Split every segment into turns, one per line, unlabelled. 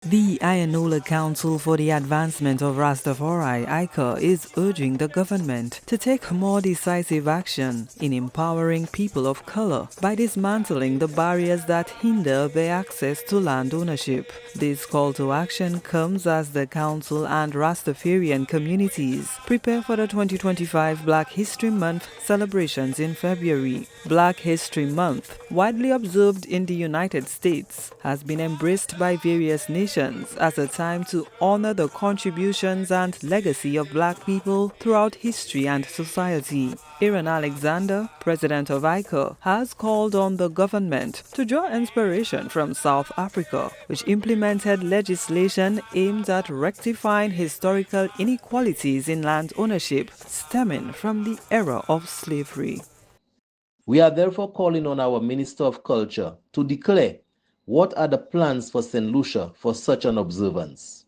The IYANOLA Council for the Advancement of Rastafai, Icar, is urging the government to take more decisive action in empowering people of color by dismantling the barriers that hinder their access to land ownership. This call to action comes as the Council and Rastafarian communities prepare for the 2025 Black History Month celebrations in February. Black History Month, widely observed in the United States, has been embraced by various nations as a time to honor the contributions and legacy of Black people throughout history and society. Aaron Alexander, president of Icar, has called on the government to draw inspiration from South Africa, which implemented legislation aimed at rectifying historical inequalities in land ownership stemming from the era of slavery.
We are therefore calling on our Minister of Culture to declare what are the plans for St. Lucia for such an observance.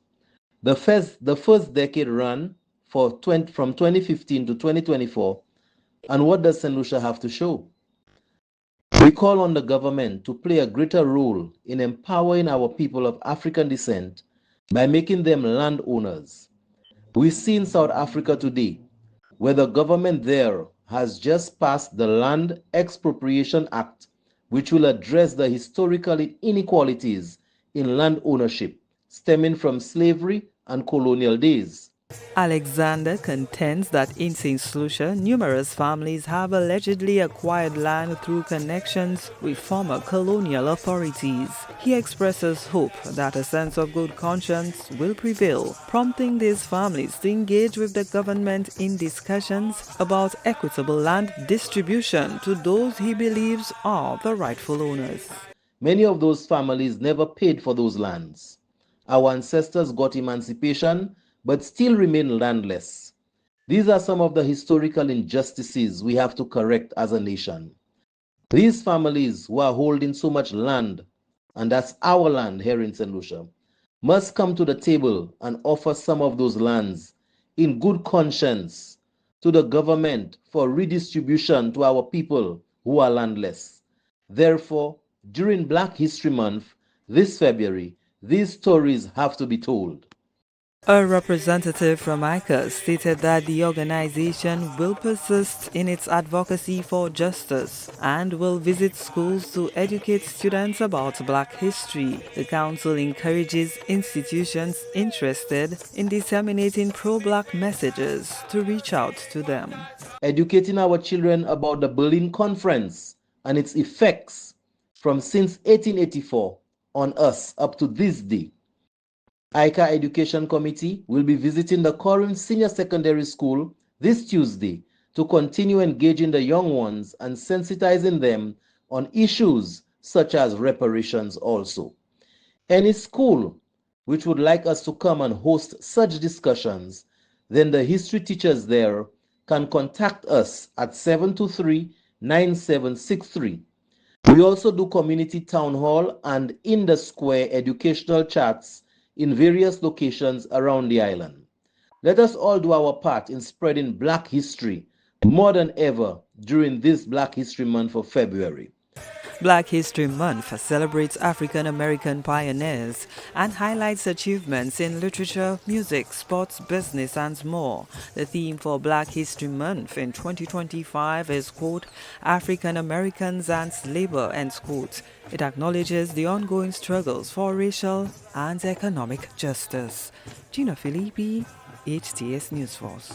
The first decade run from 2015 to 2024, and what does St. Lucia have to show? We call on the government to play a greater role in empowering our people of African descent by making them landowners. We see in South Africa today where the government there has just passed the Land Expropriation Act, which will address the historical inequalities in land ownership stemming from slavery and colonial days.
Alexander contends that in St. Lucia, numerous families have allegedly acquired land through connections with former colonial authorities. He expresses hope that a sense of good conscience will prevail, prompting these families to engage with the government in discussions about equitable land distribution to those he believes are the rightful owners.
Many of those families never paid for those lands. Our ancestors got emancipation but still remain landless. These are some of the historical injustices we have to correct as a nation. These families who are holding so much land, and that's our land here in St. Lucia, must come to the table and offer some of those lands in good conscience to the government for redistribution to our people who are landless. Therefore, during Black History Month, this February, these stories have to be told.
A representative from Icar stated that the organization will persist in its advocacy for justice and will visit schools to educate students about Black history. The council encourages institutions interested in disseminating pro-Black messages to reach out to them.
Educating our children about the Berlin Conference and its effects from since 1884 on us up to this day. Icar Education Committee will be visiting the Corinth Senior Secondary School this Tuesday to continue engaging the young ones and sensitizing them on issues such as reparations also. Any school which would like us to come and host such discussions, then the history teachers there can contact us at 723-9763. We also do community town hall and in the square educational chats in various locations around the island. Let us all do our part in spreading Black history more than ever during this Black History Month of February.
Black History Month celebrates African American pioneers and highlights achievements in literature, music, sports, business, and more. The theme for Black History Month in 2025 is, quote, African Americans and Labor, end quote. It acknowledges the ongoing struggles for racial and economic justice. Gina Filippi, HTS News Force.